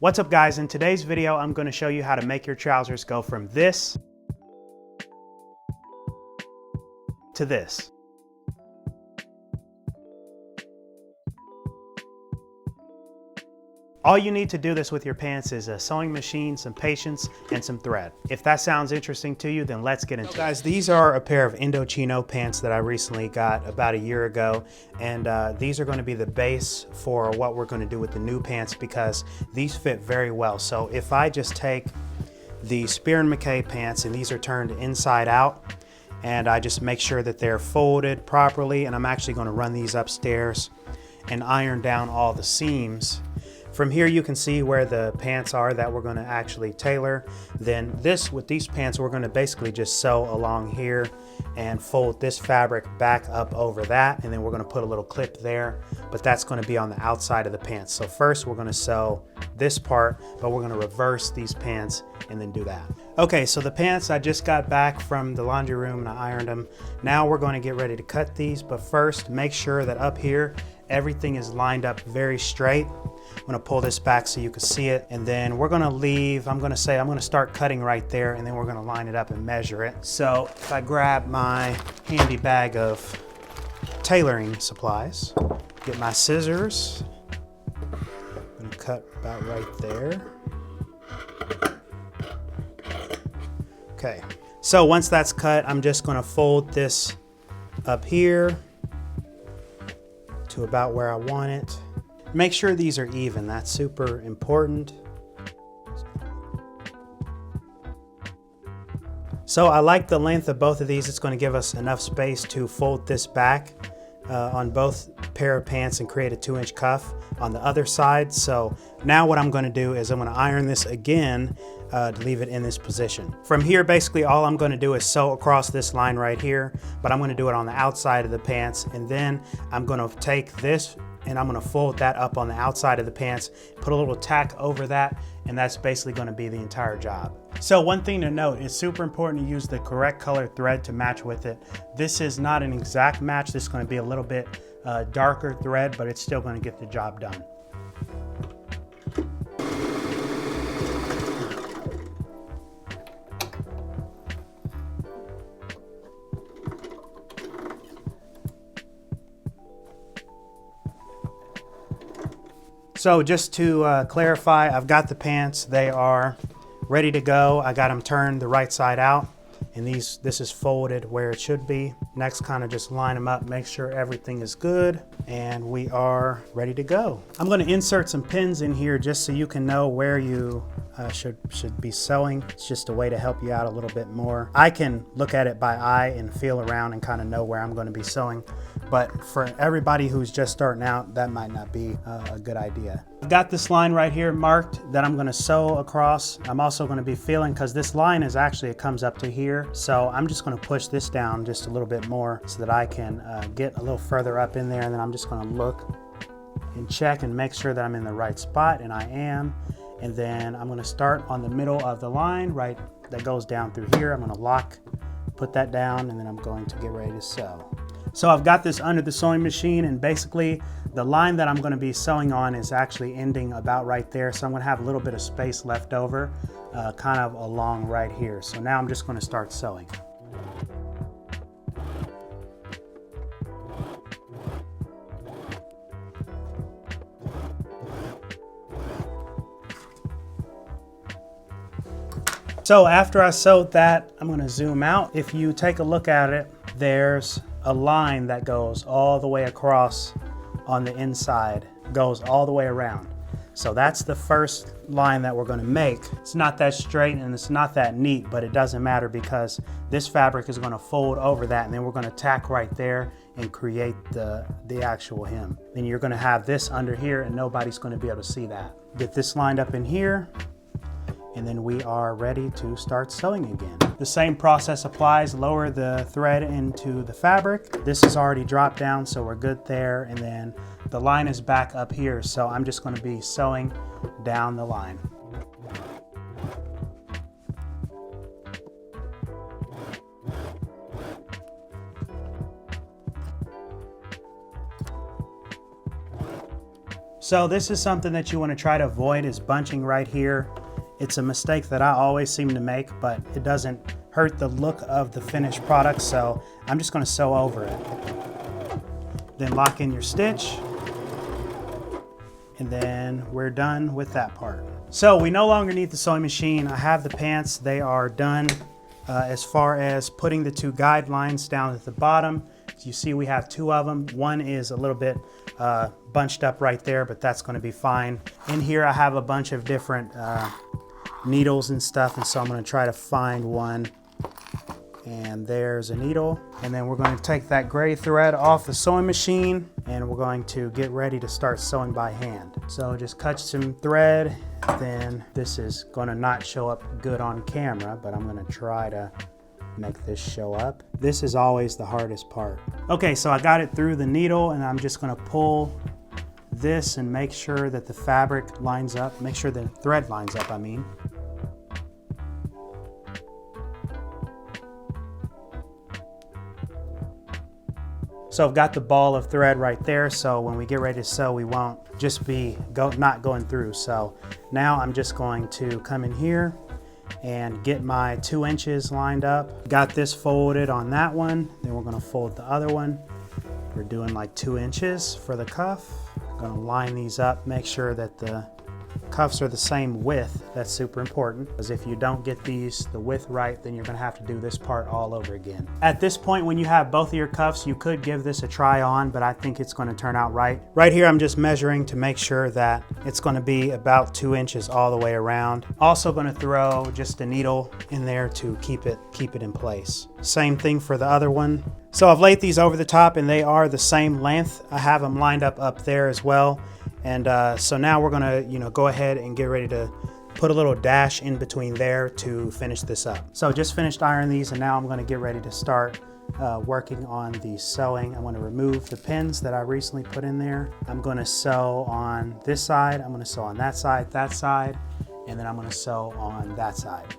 What's up guys, in today's video I'm going to show you how to make your trousers go from this to this. All you need to do this with your pants is a sewing machine, some patience, and some thread. If that sounds interesting to you, then let's get into it. Guys, these are a pair of Indochino pants that I recently got about a year ago, and these are going to be the base for what we're going to do with the new pants because these fit very well. So if I just take the Spear and McKay pants, and these are turned inside out, and I just make sure that they're folded properly, and I'm actually going to run these upstairs and iron down all the seams. From here you can see where the pants are that we're going to actually tailor. Then with these pants we're going to basically just sew along here and fold this fabric back up over that, and then we're going to put a little clip there, but that's going to be on the outside of the pants. So first we're going to sew this part, but we're going to reverse these pants and then do that. Okay, so the pants I just got back from the laundry room and I ironed them. Now we're going to get ready to cut these, but first make sure that up here everything is lined up very straight. I'm going to pull this back so you can see it, and then we're going to leave, I'm going to start cutting right there, and then we're going to line it up and measure it. So if I grab my handy bag of tailoring supplies, get my scissors, I'm going to cut about right there. Okay, so once that's cut, I'm just going to fold this up here to about where I want it. Make sure these are even, that's super important. So I like the length of both of these. It's going to give us enough space to fold this back on both pair of pants and create a 2-inch cuff on the other side. So now what I'm going to do is I'm going to iron this again to leave it in this position. From here, basically all I'm going to do is sew across this line right here, but I'm going to do it on the outside of the pants, and then I'm going to take this and I'm going to fold that up on the outside of the pants, put a little tack over that, and that's basically going to be the entire job. So one thing to note, it's super important to use the correct color thread to match with it. This is not an exact match. This is going to be a little bit darker thread, but it's still going to get the job done. So just to clarify, I've got the pants. They are ready to go. I got them turned the right side out, and this is folded where it should be. Next, kind of just line them up, make sure everything is good, and we are ready to go. I'm going to insert some pins in here just so you can know where you should be sewing. It's just a way to help you out a little bit more. I can look at it by eye and feel around and kind of know where I'm going to be sewing, but for everybody who's just starting out, that might not be a good idea. I've got this line right here marked that I'm going to sew across. I'm also going to be feeling, because this line is actually, it comes up to here, so I'm just going to push this down just a little bit more so that I can get a little further up in there, and then I'm just going to look and check and make sure that I'm in the right spot, and I am. And then I'm going to start on the middle of the line right that goes down through here. I'm going to lock, put that down, and then I'm going to get ready to sew. So I've got this under the sewing machine, and basically the line that I'm going to be sewing on is actually ending about right there. So I'm going to have a little bit of space left over, kind of along right here. So now I'm just going to start sewing. So after I sewed that, I'm going to zoom out. If you take a look at it, there's a line that goes all the way across on the inside, goes all the way around. So that's the first line that we're going to make. It's not that straight and it's not that neat, but it doesn't matter because this fabric is going to fold over that, and then we're going to tack right there and create the actual hem. Then you're going to have this under here and nobody's going to be able to see that. Get this lined up in here, and then we are ready to start sewing again. The same process applies. Lower the thread into the fabric. This is already dropped down, so we're good there. And then the line is back up here, so I'm just going to be sewing down the line. So this is something that you want to try to avoid, is bunching right here. It's a mistake that I always seem to make, but it doesn't hurt the look of the finished product, so I'm just going to sew over it. Then lock in your stitch, and then we're done with that part. So we no longer need the sewing machine. I have the pants. They are done as far as putting the two guidelines down at the bottom. As you see, we have two of them. One is a little bit bunched up right there, but that's going to be fine. In here I have a bunch of different needles and stuff, and so I'm going to try to find one. And there's a needle. And then we're going to take that gray thread off the sewing machine, and we're going to get ready to start sewing by hand. So just cut some thread. Then this is going to not show up good on camera, but I'm going to try to make this show up. This is always the hardest part. Okay, so I got it through the needle, and I'm just going to pull this and make sure that the fabric lines up, make sure the thread lines up, I mean. So I've got the ball of thread right there, so when we get ready to sew, we won't just be not going through. So now I'm just going to come in here and get my 2 inches lined up. Got this folded on that one, then we're gonna fold the other one. We're doing like 2 inches for the cuff. Gonna line these up, make sure that the cuffs are the same width. That's super important, because if you don't get the width right, then you're gonna have to do this part all over again. At this point, when you have both of your cuffs, you could give this a try on, but I think it's gonna turn out right. Right here, I'm just measuring to make sure that it's gonna be about 2 inches all the way around. Also gonna throw just a needle in there to keep it in place. Same thing for the other one. So I've laid these over the top, and they are the same length. I have them lined up there as well. And so now we're gonna, go ahead and get ready to put a little dash in between there to finish this up. So just finished ironing these, and now I'm gonna get ready to start working on the sewing. I'm gonna remove the pins that I recently put in there. I'm gonna sew on this side, I'm gonna sew on that side, and then I'm gonna sew on that side.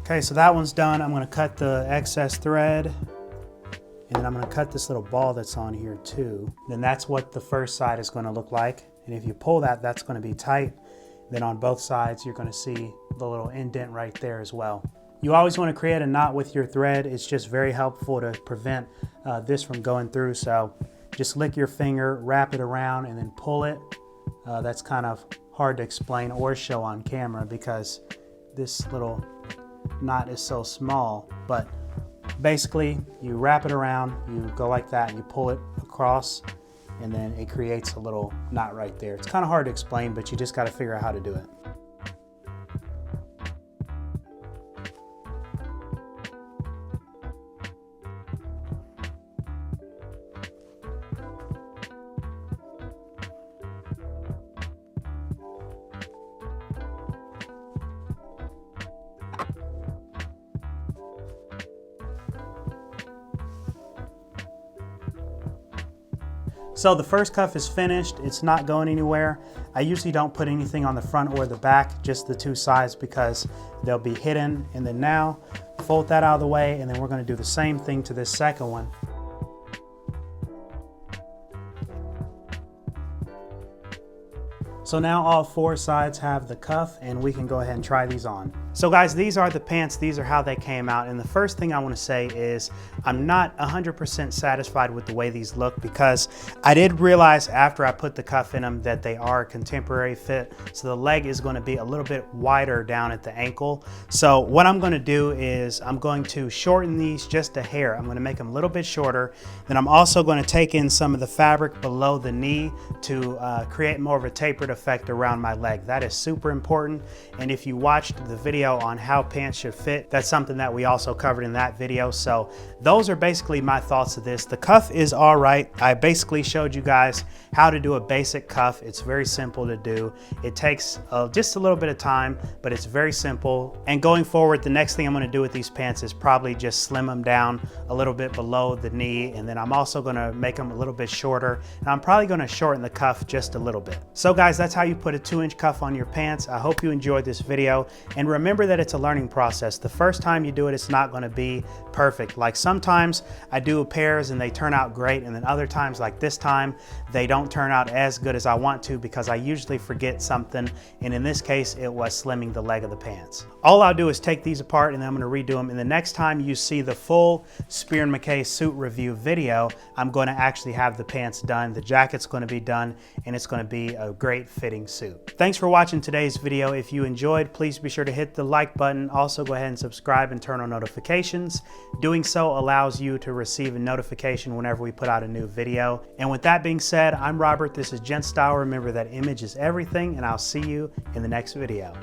Okay, so that one's done. I'm gonna cut the excess thread, and then I'm gonna cut this little ball that's on here too. Then that's what the first side is gonna look like. And if you pull that, that's gonna be tight. Then on both sides, you're gonna see the little indent right there as well. You always wanna create a knot with your thread. It's just very helpful to prevent this from going through. So just lick your finger, wrap it around, and then pull it. That's kind of hard to explain or show on camera because this little knot is so small, but basically you wrap it around, you go like that, and you pull it across, and then it creates a little knot right there. It's kind of hard to explain, but you just got to figure out how to do it. So the first cuff is finished. It's not going anywhere. I usually don't put anything on the front or the back, just the two sides, because they'll be hidden. And then now fold that out of the way, and then we're going to do the same thing to this second one. So now all four sides have the cuff, and we can go ahead and try these on. So guys, these are the pants. These are how they came out. And the first thing I want to say is I'm not 100% satisfied with the way these look, because I did realize after I put the cuff in them that they are a contemporary fit. So the leg is going to be a little bit wider down at the ankle. So what I'm going to do is I'm going to shorten these just a hair. I'm going to make them a little bit shorter. Then I'm also going to take in some of the fabric below the knee to create more of a tapered effect around my leg. That is super important. And if you watched the video video on how pants should fit. That's something that we also covered in that video. So those are basically my thoughts of this. The cuff is all right. I basically showed you guys how to do a basic cuff. It's very simple to do. It takes just a little bit of time, but it's very simple. And going forward, the next thing I'm gonna do with these pants is probably just slim them down a little bit below the knee. And then I'm also gonna make them a little bit shorter. And I'm probably gonna shorten the cuff just a little bit. So guys, that's how you put a 2-inch cuff on your pants. I hope you enjoyed this video. And remember that it's a learning process. The first time you do it, it's not gonna be perfect. Like sometimes I do pairs and they turn out great. And then other times, like this time, they don't turn out as good as I want to because I usually forget something. And in this case, it was slimming the leg of the pants. All I'll do is take these apart and then I'm gonna redo them. And the next time you see the full Spear & McKay suit review video, I'm gonna actually have the pants done. The jacket's gonna be done and it's gonna be a great fitting suit. Thanks for watching today's video. If you enjoyed, please be sure to hit the like button. Also go ahead and subscribe and turn on notifications. Doing so allows you to receive a notification whenever we put out a new video. And with that being said, I'm Robert, this is GentStyle. Remember that image is everything, and I'll see you in the next video.